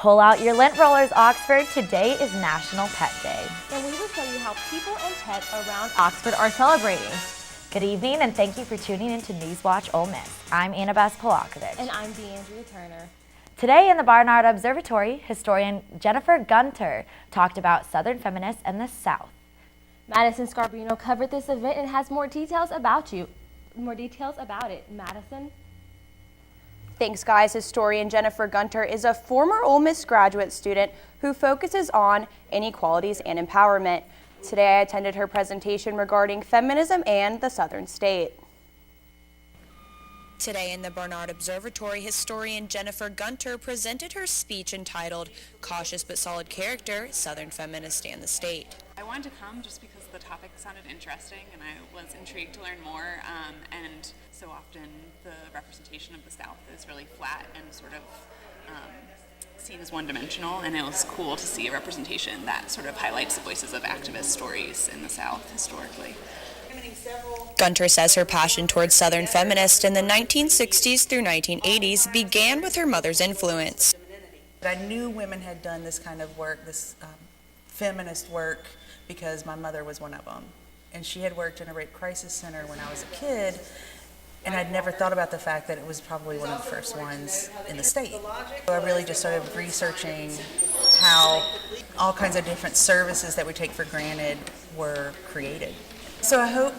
Pull out your lint rollers, Oxford. Today is National Pet Day. And we will show you how people and pets around Oxford are celebrating. Good evening, and thank you for tuning in to NewsWatch Ole Miss. I'm Annabeth Polakovich. And I'm DeAndrea Turner. Today in the Barnard Observatory, historian Jennifer Gunter talked about Southern feminists and the South. Madison Scarbino covered this event and has more details about it. Madison? Thanks, guys. Historian Jennifer Gunter is a former Ole Miss graduate student who focuses on inequalities and empowerment. Today I attended her presentation regarding feminism and the Southern state. Today in the Barnard Observatory, historian Jennifer Gunter presented her speech entitled Cautious but Solid Character, Southern Feminists and the State. I wanted to come just because the topic sounded interesting and I was intrigued to learn more, and so often the representation of the South is really flat and sort of seen as one-dimensional, and it was cool to see a representation that sort of highlights the voices of activist stories in the South historically. Gunter says her passion towards Southern feminists in the 1960s through 1980s began with her mother's influence. I knew women had done this kind of work, this feminist work, because my mother was one of them. And she had worked in a rape crisis center when I was a kid, and I'd never thought about the fact that it was probably one of the first ones in the state. So I really just started researching how all kinds of different services that we take for granted were created. So I hope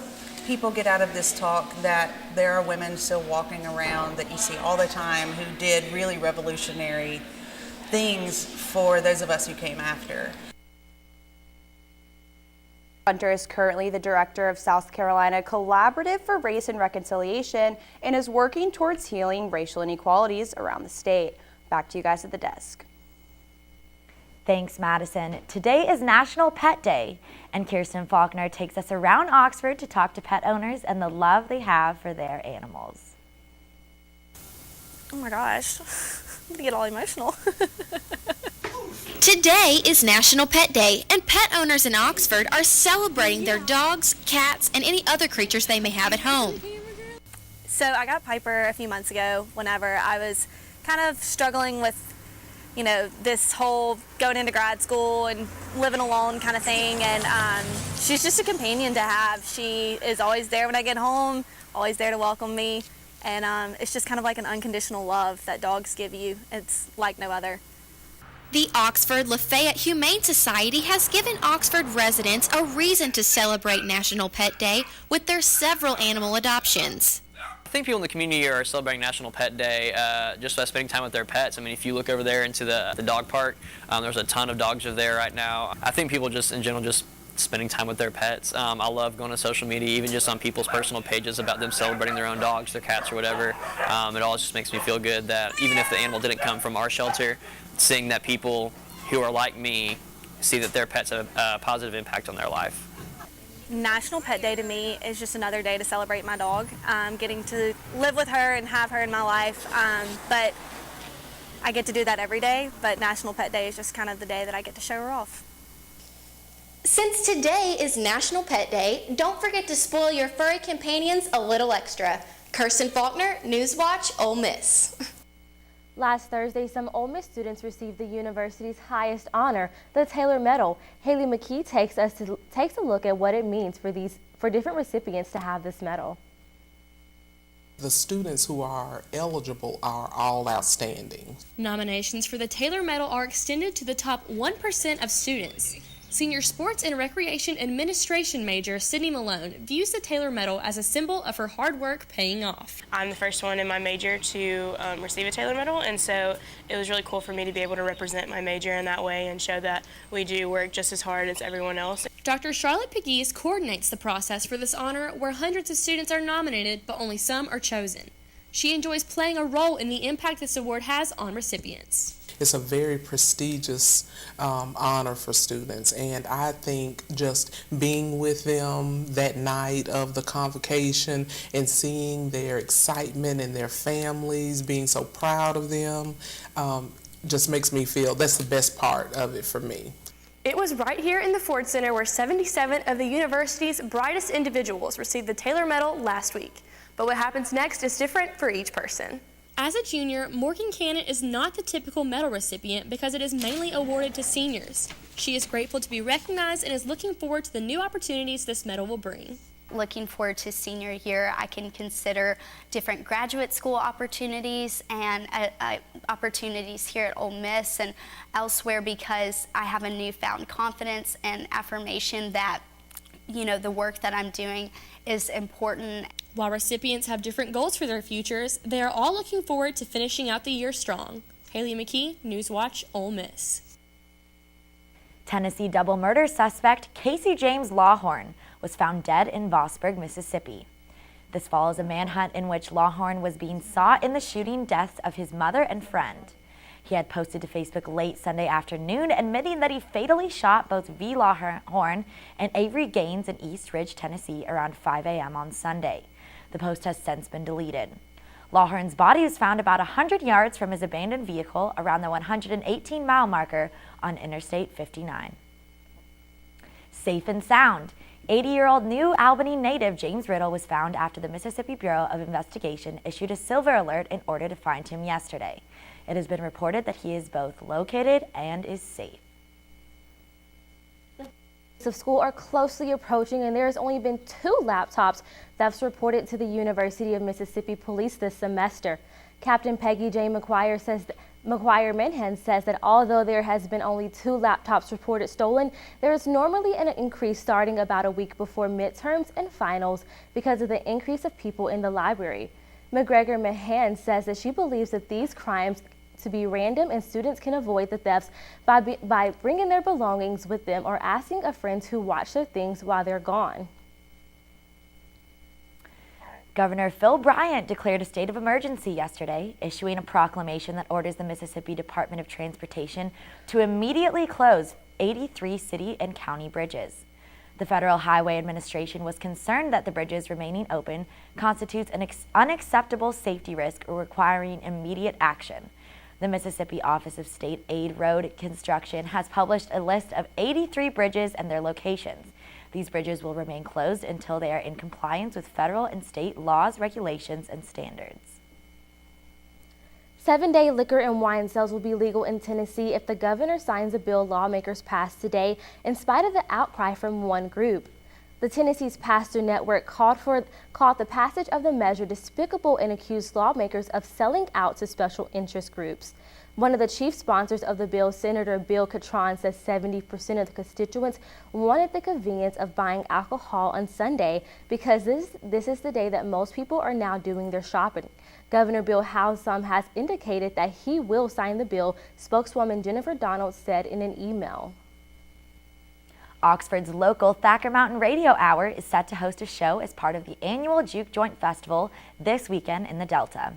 people get out of this talk that there are women still walking around that you see all the time who did really revolutionary things for those of us who came after. Gunter is currently the director of South Carolina Collaborative for Race and Reconciliation and is working towards healing racial inequalities around the state. Back to you guys at the desk. Thanks, Madison. Today is National Pet Day, and Kirsten Faulkner takes us around Oxford to talk to pet owners and the love they have for their animals. Oh my gosh, I'm gonna get all emotional. Today is National Pet Day, and pet owners in Oxford are celebrating their dogs, cats, and any other creatures they may have at home. So I got Piper a few months ago whenever I was kind of struggling with, you know, this whole going into grad school and living alone kind of thing, and she's just a companion to have. She is always there when I get home, always there to welcome me, and it's just kind of like an unconditional love that dogs give you. It's like no other. The Oxford Lafayette Humane Society has given Oxford residents a reason to celebrate National Pet Day with their several animal adoptions. I think people in the community are celebrating National Pet Day just by spending time with their pets. I mean, if you look over there into the dog park, there's a ton of dogs over there right now. I think people just in general just spending time with their pets. I love going to social media, even just on people's personal pages about them celebrating their own dogs, their cats, or whatever. It all just makes me feel good that even if the animal didn't come from our shelter, seeing that people who are like me see that their pets have a positive impact on their life. National Pet Day to me is just another day to celebrate my dog. Getting to live with her and have her in my life, but I get to do that every day, but National Pet Day is just kind of the day that I get to show her off. Since today is National Pet Day, don't forget to spoil your furry companions a little extra. Kirsten Faulkner, NewsWatch, Ole Miss. Last Thursday, some Ole Miss students received the university's highest honor, the Taylor Medal. Haley McKee takes a look at what it means for different recipients to have this medal. The students who are eligible are all outstanding. Nominations for the Taylor Medal are extended to the top 1% of students. Senior Sports and Recreation Administration major Sydney Malone views the Taylor Medal as a symbol of her hard work paying off. I'm the first one in my major to receive a Taylor Medal, and so it was really cool for me to be able to represent my major in that way and show that we do work just as hard as everyone else. Dr. Charlotte Pegues coordinates the process for this honor, where hundreds of students are nominated, but only some are chosen. She enjoys playing a role in the impact this award has on recipients. It's a very prestigious honor for students, and I think just being with them that night of the convocation and seeing their excitement and their families being so proud of them just makes me feel that's the best part of it for me. It was right here in the Ford Center where 77 of the university's brightest individuals received the Taylor Medal last week. But what happens next is different for each person. As a junior, Morgan Cannon is not the typical medal recipient because it is mainly awarded to seniors. She is grateful to be recognized and is looking forward to the new opportunities this medal will bring. Looking forward to senior year, I can consider different graduate school opportunities and opportunities here at Ole Miss and elsewhere because I have a newfound confidence and affirmation that, the work that I'm doing is important. While recipients have different goals for their futures, they are all looking forward to finishing out the year strong. Haley McKee, NewsWatch, Ole Miss. Tennessee double murder suspect Casey James Lawhorn was found dead in Vosburg, Mississippi. This follows a manhunt in which Lawhorn was being sought in the shooting deaths of his mother and friend. He had posted to Facebook late Sunday afternoon admitting that he fatally shot both V. Lawhorn and Avery Gaines in East Ridge, Tennessee around 5 a.m. on Sunday. The post has since been deleted. Lawhorn's body was found about 100 yards from his abandoned vehicle around the 118-mile marker on Interstate 59. Safe and sound. 80-year-old New Albany native James Riddle was found after the Mississippi Bureau of Investigation issued a silver alert in order to find him yesterday. It has been reported that he is both located and is safe. Of school are closely approaching, and there has only been 2 laptops thefts reported to the University of Mississippi Police this semester. Captain Peggy J. McGuire Minhan says that although there has been only 2 laptops reported stolen, there is normally an increase starting about a week before midterms and finals because of the increase of people in the library. McGregor Minhan says that she believes that these crimes to be random and students can avoid the thefts by bringing their belongings with them or asking a friend to watch their things while they're gone. Governor Phil Bryant declared a state of emergency yesterday, issuing a proclamation that orders the Mississippi Department of Transportation to immediately close 83 city and county bridges. The Federal Highway Administration was concerned that the bridges remaining open constitutes an unacceptable safety risk requiring immediate action. The Mississippi Office of State Aid Road Construction has published a list of 83 bridges and their locations. These bridges will remain closed until they are in compliance with federal and state laws, regulations, and standards. 7-day liquor and wine sales will be legal in Tennessee if the governor signs a bill lawmakers passed today, in spite of the outcry from one group. The Tennessee's Pastor Network called the passage of the measure despicable and accused lawmakers of selling out to special interest groups. One of the chief sponsors of the bill, Senator Bill Catron, says 70% of the constituents wanted the convenience of buying alcohol on Sunday because this is the day that most people are now doing their shopping. Governor Bill Howsam has indicated that he will sign the bill, spokeswoman Jennifer Donald said in an email. Oxford's local Thacker Mountain Radio Hour is set to host a show as part of the annual Juke Joint Festival this weekend in the Delta.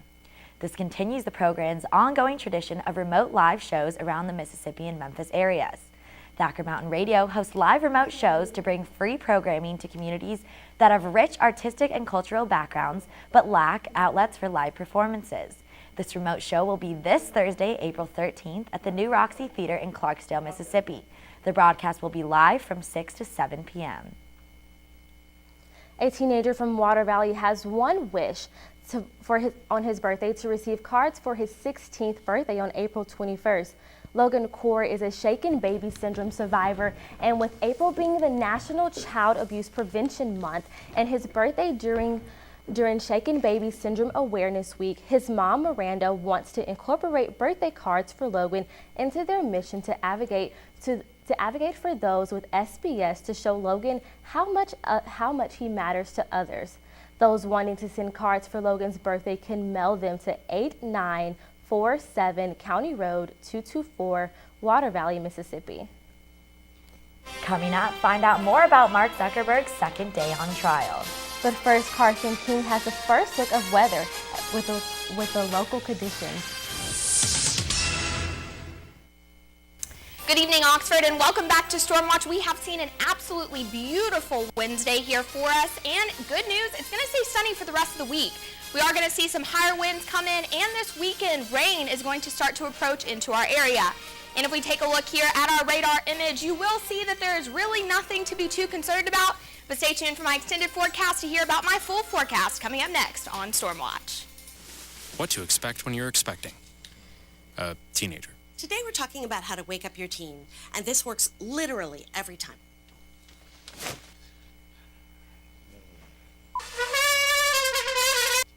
This continues the program's ongoing tradition of remote live shows around the Mississippi and Memphis areas. Thacker Mountain Radio hosts live remote shows to bring free programming to communities that have rich artistic and cultural backgrounds but lack outlets for live performances. This remote show will be this Thursday, April 13th at the New Roxy Theater in Clarksdale, Mississippi. The broadcast will be live from 6 to 7 p.m. A teenager from Water Valley has one wish on his birthday to receive cards for his 16th birthday on April 21st. Logan Kaur is a shaken baby syndrome survivor, and with April being the National Child Abuse Prevention Month and his birthday during Shaken Baby Syndrome Awareness Week, his mom, Miranda, wants to incorporate birthday cards for Logan into their mission to advocate for those with SBS to show Logan how much he matters to others. Those wanting to send cards for Logan's birthday can mail them to 8947 County Road 224, Water Valley, Mississippi. Coming up, find out more about Mark Zuckerberg's second day on trial. But first, Carson King has the first look of weather with the local conditions. Good evening, Oxford, and welcome back to Stormwatch. We have seen an absolutely beautiful Wednesday here for us, and good news, it's going to stay sunny for the rest of the week. We are going to see some higher winds come in, and this weekend, rain is going to start to approach into our area. And if we take a look here at our radar image, you will see that there is really nothing to be too concerned about, but stay tuned for my extended forecast to hear about my full forecast coming up next on Stormwatch. what to expect when you're expecting a teenager. Today we're talking about how to wake up your teen, and this works literally every time.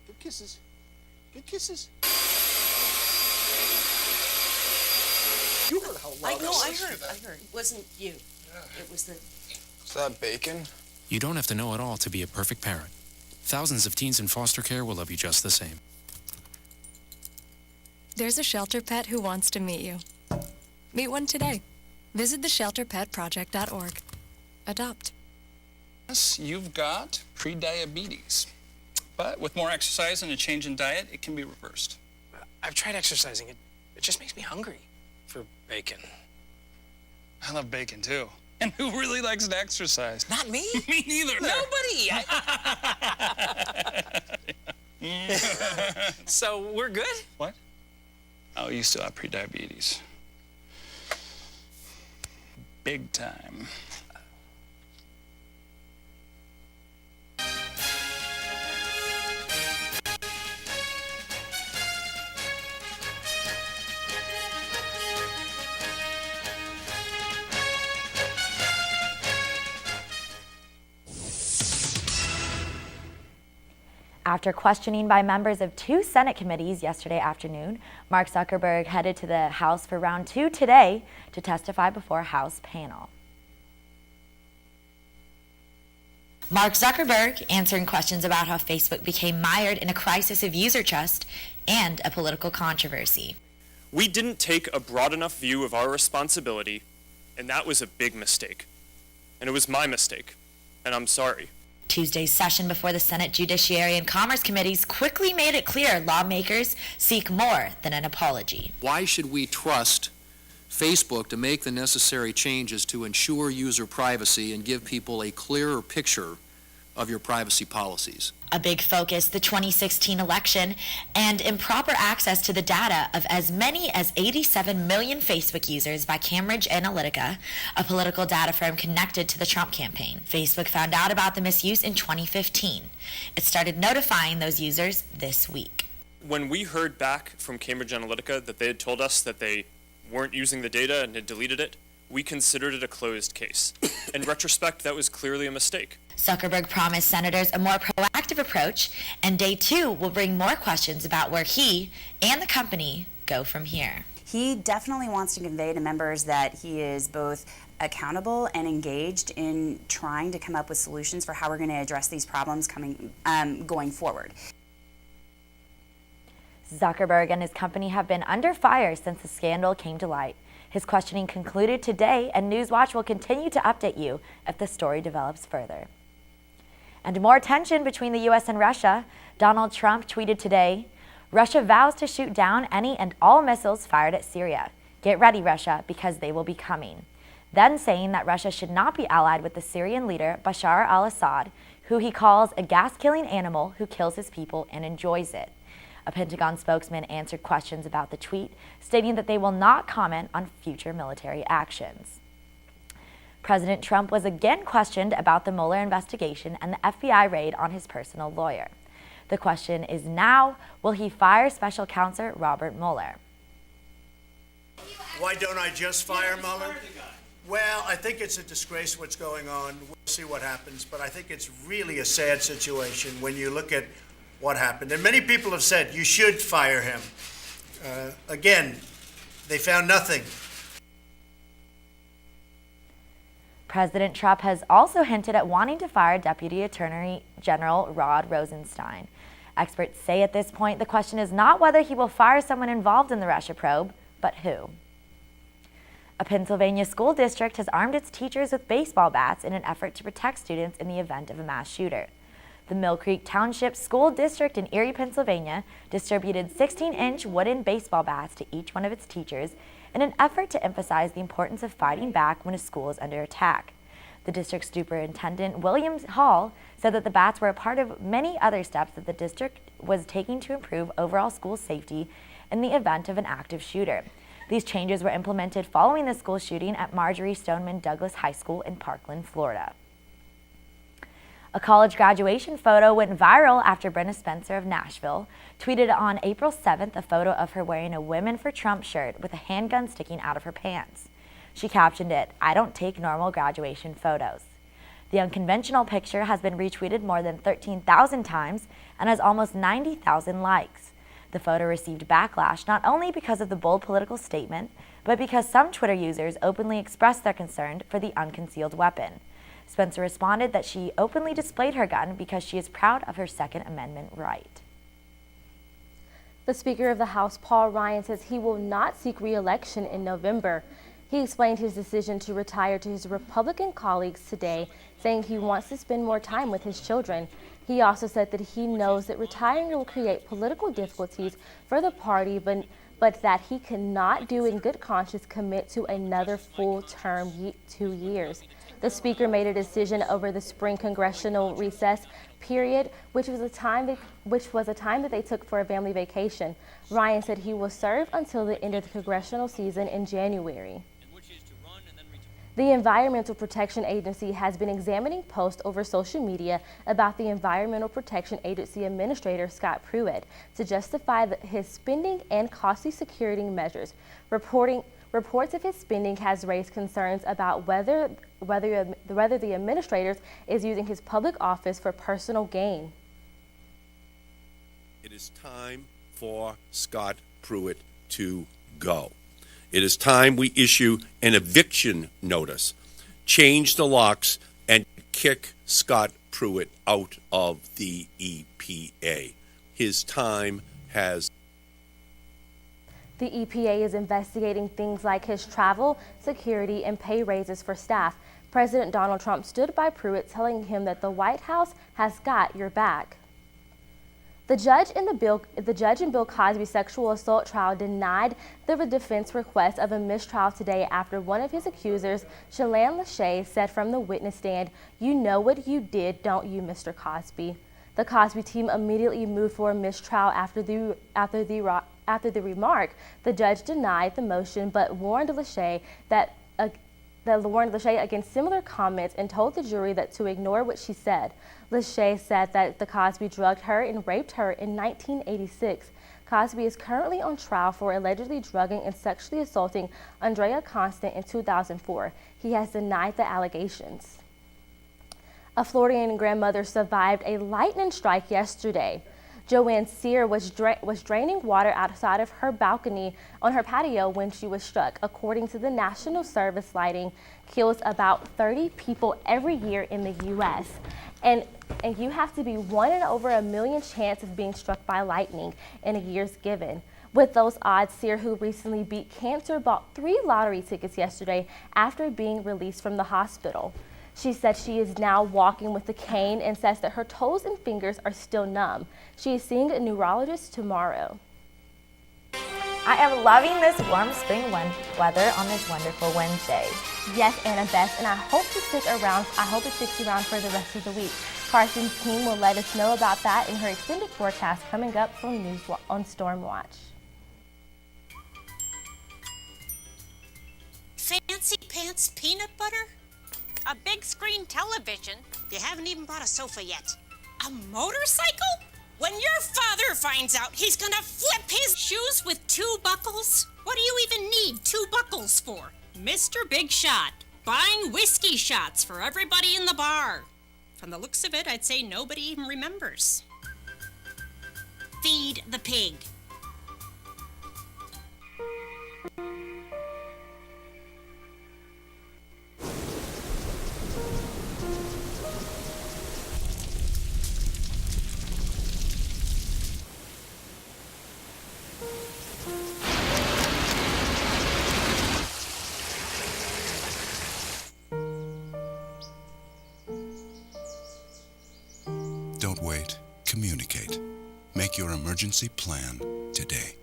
Good kisses. Good kisses. You heard how loud I heard. It wasn't you. Yeah. It was the... Is that bacon? You don't have to know it all to be a perfect parent. Thousands of teens in foster care will love you just the same. There's a shelter pet who wants to meet you. Meet one today. Visit theshelterpetproject.org. Adopt. Yes, you've got prediabetes. But with more exercise and a change in diet, it can be reversed. I've tried exercising. It just makes me hungry for bacon. I love bacon, too. And who really likes to exercise? Not me. Me neither. Nobody. So we're good? What? Oh, you still have prediabetes. Big time. After questioning by members of 2 Senate committees yesterday afternoon, Mark Zuckerberg headed to the House for round 2 today to testify before a House panel. Mark Zuckerberg answering questions about how Facebook became mired in a crisis of user trust and a political controversy. We didn't take a broad enough view of our responsibility, and that was a big mistake. And it was my mistake, and I'm sorry. Tuesday's session before the Senate Judiciary and Commerce Committees quickly made it clear lawmakers seek more than an apology. Why should we trust Facebook to make the necessary changes to ensure user privacy and give people a clearer picture of your privacy policies? A big focus, the 2016 election and improper access to the data of as many as 87 million Facebook users by Cambridge Analytica, a political data firm connected to the Trump campaign. Facebook found out about the misuse in 2015. It started notifying those users this week. When we heard back from Cambridge Analytica that they had told us that they weren't using the data and had deleted it, we considered it a closed case. In retrospect, that was clearly a mistake. Zuckerberg promised senators a more proactive approach, and day 2 will bring more questions about where he and the company go from here. He definitely wants to convey to members that he is both accountable and engaged in trying to come up with solutions for how we're going to address these problems going forward. Zuckerberg and his company have been under fire since the scandal came to light. His questioning concluded today, and NewsWatch will continue to update you if the story develops further. And more tension between the U.S. and Russia. Donald Trump tweeted today, Russia vows to shoot down any and all missiles fired at Syria. Get ready, Russia, because they will be coming. Then saying that Russia should not be allied with the Syrian leader Bashar al-Assad, who he calls a gas-killing animal who kills his people and enjoys it. A Pentagon spokesman answered questions about the tweet, stating that they will not comment on future military actions. President Trump was again questioned about the Mueller investigation and the FBI raid on his personal lawyer. The question is now, will he fire Special Counsel Robert Mueller? Why don't I just fire Mueller? Well, I think it's a disgrace what's going on. We'll see what happens, but I think it's really a sad situation when you look at what happened. And many people have said you should fire him. Again, they found nothing. President Trump has also hinted at wanting to fire Deputy Attorney General Rod Rosenstein. Experts say at this point the question is not whether he will fire someone involved in the Russia probe, but who. A Pennsylvania school district has armed its teachers with baseball bats in an effort to protect students in the event of a mass shooter. The Mill Creek Township School District in Erie, Pennsylvania, distributed 16-inch wooden baseball bats to each one of its teachers in an effort to emphasize the importance of fighting back when a school is under attack. The district superintendent, William Hall, said that the bats were a part of many other steps that the district was taking to improve overall school safety in the event of an active shooter. These changes were implemented following the school shooting at Marjorie Stoneman Douglas High School in Parkland, Florida. A college graduation photo went viral after Brenna Spencer of Nashville tweeted on April 7th a photo of her wearing a Women for Trump shirt with a handgun sticking out of her pants. She captioned it, "I don't take normal graduation photos." The unconventional picture has been retweeted more than 13,000 times and has almost 90,000 likes. The photo received backlash not only because of the bold political statement, but because some Twitter users openly expressed their concern for the unconcealed weapon. Spencer responded that she openly displayed her gun because she is proud of her Second Amendment right. The Speaker of the House, Paul Ryan, says he will not seek re-election in November. He explained his decision to retire to his Republican colleagues today, saying he wants to spend more time with his children. He also said that he knows that retiring will create political difficulties for the party, but that he cannot do in good conscience commit to another full term 2 years. The Speaker made a decision over the spring congressional recess period, which was a time that they took for a family vacation. Ryan said he will serve until the end of the congressional season in January. The Environmental Protection Agency has been examining posts over social media about the Environmental Protection Agency Administrator Scott Pruitt to justify his spending and costly security measures. Reports of his spending has raised concerns about whether the administrator is using his public office for personal gain. It is time for Scott Pruitt to go. It is time we issue an eviction notice, change the locks, and kick Scott Pruitt out of the EPA. His time has. The EPA is investigating things like his travel, security, and pay raises for staff. President Donald Trump stood by Pruitt, telling him that the White House has got your back. The judge in Bill Cosby's sexual assault trial denied the defense request of a mistrial today after one of his accusers, Shalane Lachey, said from the witness stand, "You know what you did, don't you, Mr. Cosby?" The Cosby team immediately moved for a mistrial after the remark. The judge denied the motion, but warned Lachey against similar comments and told the jury that to ignore what she said. Lachey said that the Cosby drugged her and raped her in 1986. Cosby is currently on trial for allegedly drugging and sexually assaulting Andrea Constant in 2004. He has denied the allegations. A Floridian grandmother survived a lightning strike yesterday. Joanne Sear was draining water outside of her balcony on her patio when she was struck. According to the National Service, lightning kills about 30 people every year in the U.S. And you have to be 1 in over a million chance of being struck by lightning in a year's given. With those odds, Sear, who recently beat cancer, bought 3 lottery tickets yesterday after being released from the hospital. She said she is now walking with a cane and says that her toes and fingers are still numb. She is seeing a neurologist tomorrow. I am loving this warm spring weather on this wonderful Wednesday. Yes, Anna Beth, and I hope it sticks around for the rest of the week. Carson's team will let us know about that in her extended forecast coming up from NewsWatch on Stormwatch. Fancy pants peanut butter? A big screen television? You haven't even bought a sofa yet. A motorcycle? When your father finds out, he's gonna flip his shoes with 2 buckles? What do you even need 2 buckles for? Mr. Big Shot, buying whiskey shots for everybody in the bar. From the looks of it, I'd say nobody even remembers. Feed the pig. Don't wait. Communicate. Make your emergency plan today.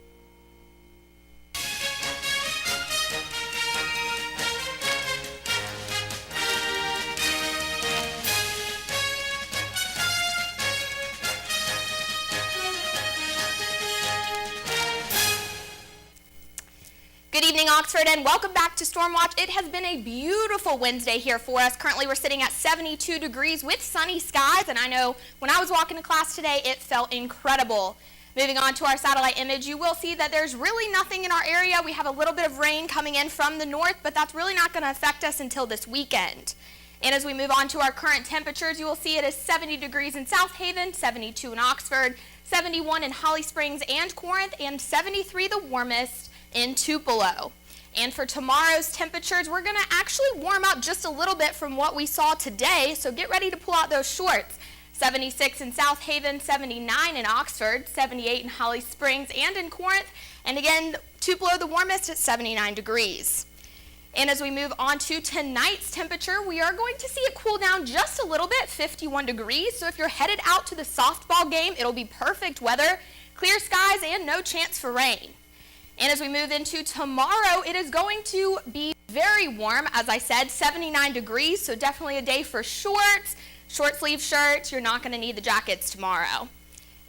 Good evening. evening, Oxford, and welcome back to Stormwatch. It has been a beautiful Wednesday here for us. Currently, we're sitting at 72 degrees with sunny skies, and I know when I was walking to class today, it felt incredible. Moving on to our satellite image, you will see that there's really nothing in our area. We have a little bit of rain coming in from the north, but that's really not going to affect us until this weekend. And as we move on to our current temperatures, you will see it is 70 degrees in South Haven, 72 in Oxford, 71 in Holly Springs and Corinth, and 73 the warmest in Tupelo. And for tomorrow's temperatures, we're going to actually warm up just a little bit from what we saw today, so get ready to pull out those shorts. 76 in South Haven, 79 in Oxford, 78 in Holly Springs and in Corinth, and again, Tupelo the warmest at 79 degrees. And as we move on to tonight's temperature, we are going to see it cool down just a little bit, 51 degrees. So if you're headed out to the softball game, it'll be perfect weather, clear skies, and no chance for rain. And as we move into tomorrow, it is going to be very warm, as I said, 79 degrees, so definitely a day for shorts, short sleeve shirts. You're not going to need the jackets tomorrow.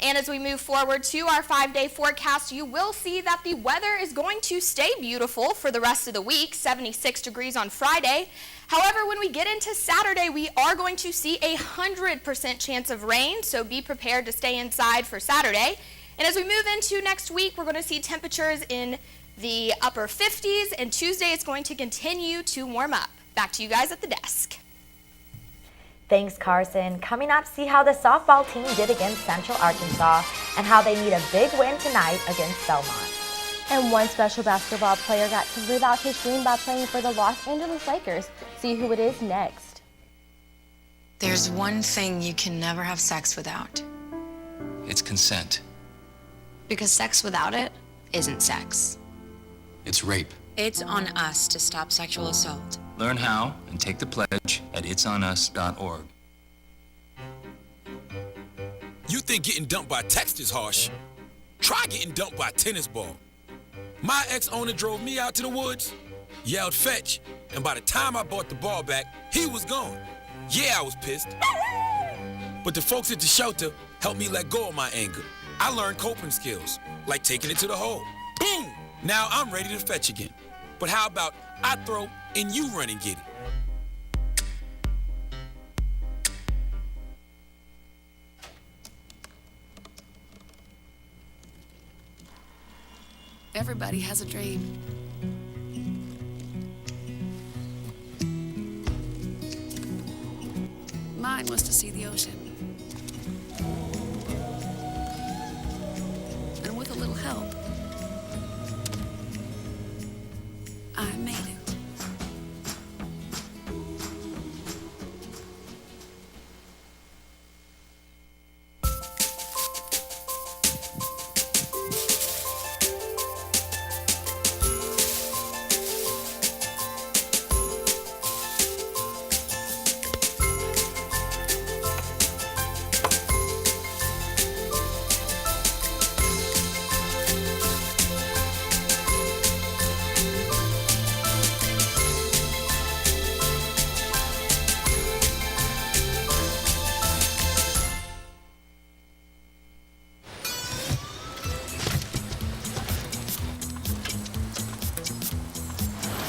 And as we move forward to our 5-day forecast, you will see that the weather is going to stay beautiful for the rest of the week, 76 degrees on Friday. However, when we get into Saturday, we are going to see a 100% chance of rain, so be prepared to stay inside for Saturday. And as we move into next week, we're going to see temperatures in the upper 50s, and Tuesday it's going to continue to warm up. Back to you guys at the desk. Thanks, Carson. Coming up, see how the softball team did against Central Arkansas and how they need a big win tonight against Belmont. And one special basketball player got to live out his dream by playing for the Los Angeles Lakers. See who it is next. There's one thing you can never have sex without. It's consent. Because sex without it isn't sex. It's rape. It's on us to stop sexual assault. Learn how and take the pledge at itsonus.org. You think getting dumped by text is harsh? Try getting dumped by a tennis ball. My ex-owner drove me out to the woods, yelled fetch, and by the time I bought the ball back, he was gone. Yeah, I was pissed. But the folks at the shelter helped me let go of my anger. I learned coping skills, like taking it to the hole. Boom! Now I'm ready to fetch again. But how about I throw and you run and get it? Everybody has a dream. Mine was to see the ocean. And with a little help, I made it.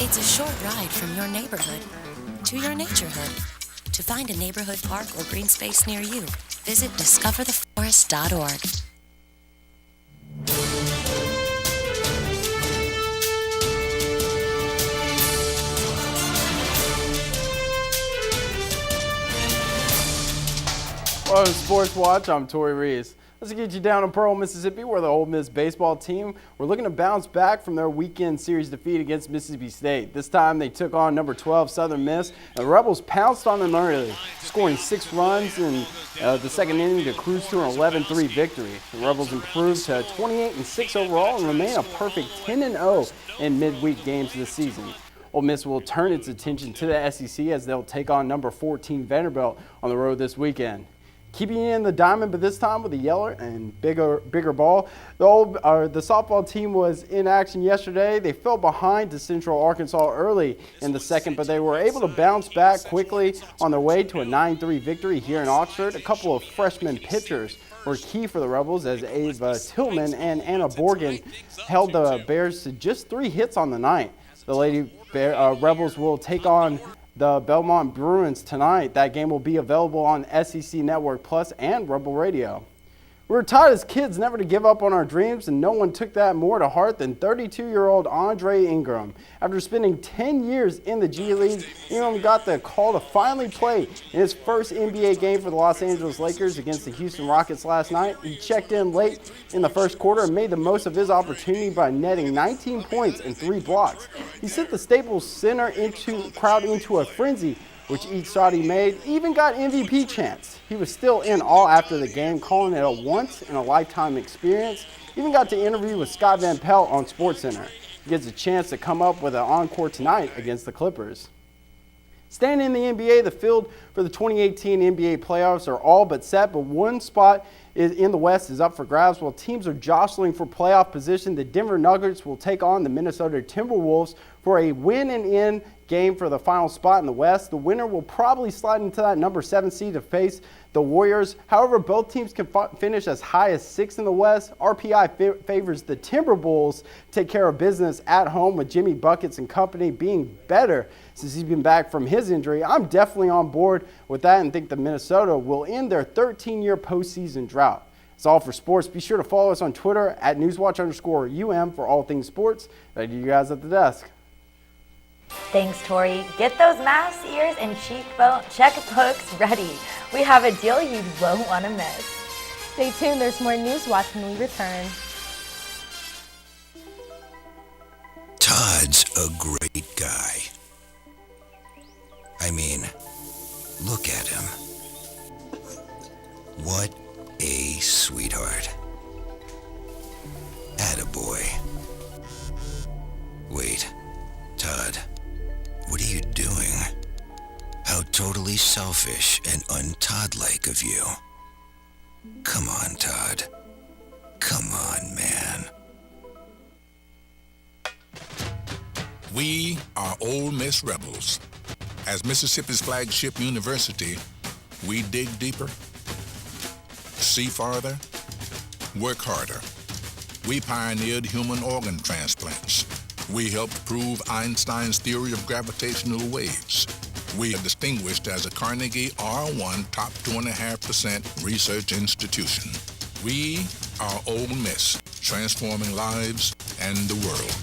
It's a short ride from your neighborhood to your naturehood. To find a neighborhood park or green space near you, visit discovertheforest.org. Welcome to Sports Watch. I'm Tori Reese. Let's get you down in Pearl, Mississippi, where the Ole Miss baseball team were looking to bounce back from their weekend series defeat against Mississippi State. This time they took on number 12 Southern Miss, and the Rebels pounced on them early, scoring 6 runs in the second inning to cruise to an 11-3 victory. The Rebels improved to 28-6 overall and remain a perfect 10-0 in midweek games this season. Ole Miss will turn its attention to the SEC as they'll take on number 14 Vanderbilt on the road this weekend. Keeping it in the diamond, but this time with a yeller and bigger ball. The softball team was in action yesterday. They fell behind to Central Arkansas early in the second, but they were able to bounce back quickly on their way to a 9-3 victory here in Oxford. A couple of freshman pitchers were key for the Rebels as Ava Tillman and Anna Borgen held the Bears to just 3 hits on the night. The Lady Rebels will take on the Belmont Bruins tonight. That game will be available on SEC Network Plus and Rebel Radio. We were taught as kids never to give up on our dreams, and no one took that more to heart than 32-year-old Andre Ingram. After spending 10 years in the G League, Ingram got the call to finally play in his first NBA game for the Los Angeles Lakers against the Houston Rockets last night. He checked in late in the first quarter and made the most of his opportunity by netting 19 points and 3 blocks. He sent the Staples Center crowd into a frenzy, which each shot he made even got MVP chance. He was still in awe after the game, calling it a once-in-a-lifetime experience. Even got to interview with Scott Van Pelt on SportsCenter. He gets a chance to come up with an encore tonight against the Clippers. Staying in the NBA, the field for the 2018 NBA playoffs are all but set, but one spot in the West is up for grabs. While teams are jostling for playoff position, the Denver Nuggets will take on the Minnesota Timberwolves for a win-and-in game for the final spot in the West. The winner will probably slide into that number 7 seed to face the Warriors. However, both teams can finish as high as 6th in the West. RPI favors the Timberwolves take care of business at home, with Jimmy Buckets and company being better since he's been back from his injury. I'm definitely on board with that and think the Minnesota will end their 13-year postseason drought. That's all for sports. Be sure to follow us on Twitter at NewsWatch_UM for all things sports. Thank you guys at the desk. Thanks, Tori. Get those masks, ears, and checkbooks ready. We have a deal you won't want to miss. Stay tuned. There's more NewsWatch when we return. Todd's a great guy. I mean, look at him. What a sweetheart. Attaboy. Wait, Todd, what are you doing? How totally selfish and un-Todd-like of you. Come on, Todd. Come on, man. We are Ole Miss Rebels. As Mississippi's flagship university, we dig deeper, see farther, work harder. We pioneered human organ transplants. We helped prove Einstein's theory of gravitational waves. We are distinguished as a Carnegie R1 top 2.5% research institution. We are Ole Miss, transforming lives and the world.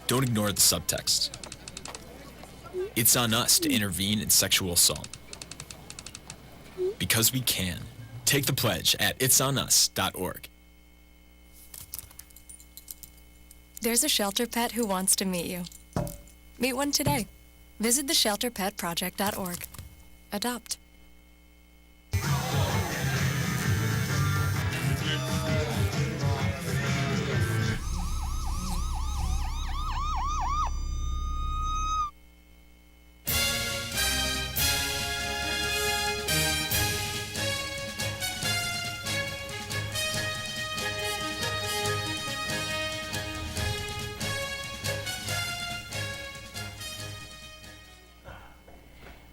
Don't ignore the subtext. It's on us to intervene in sexual assault. Because we can. Take the pledge at itsonus.org. There's a shelter pet who wants to meet you. Meet one today. Visit theshelterpetproject.org. Adopt.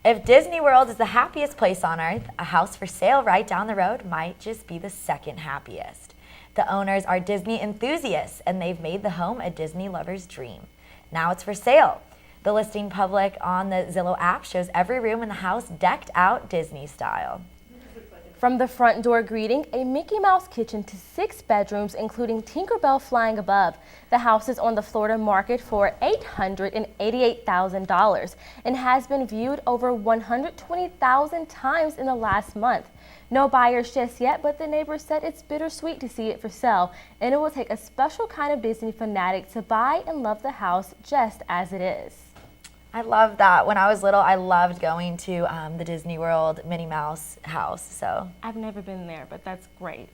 If Disney World is the happiest place on earth, a house for sale right down the road might just be the second happiest. The owners are Disney enthusiasts, and they've made the home a Disney lover's dream. Now it's for sale. The listing public on the Zillow app shows every room in the house decked out Disney style. From the front door greeting, a Mickey Mouse kitchen to 6 bedrooms, including Tinkerbell flying above. The house is on the Florida market for $888,000 and has been viewed over 120,000 times in the last month. No buyers just yet, but the neighbors said it's bittersweet to see it for sale, and it will take a special kind of Disney fanatic to buy and love the house just as it is. I love that. When I was little, I loved going to the Disney World Minnie Mouse house. So I've never been there, but that's great.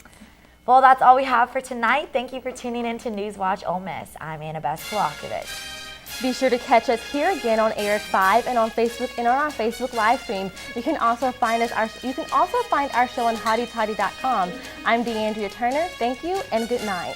Well, that's all we have for tonight. Thank you for tuning in to NewsWatch Ole Miss. I'm Annabeth Kolakovic. Be sure to catch us here again on air at 5 and on Facebook and on our Facebook live stream. You can also find our show on hottytoddy.com. I'm DeAndrea Turner. Thank you and good night.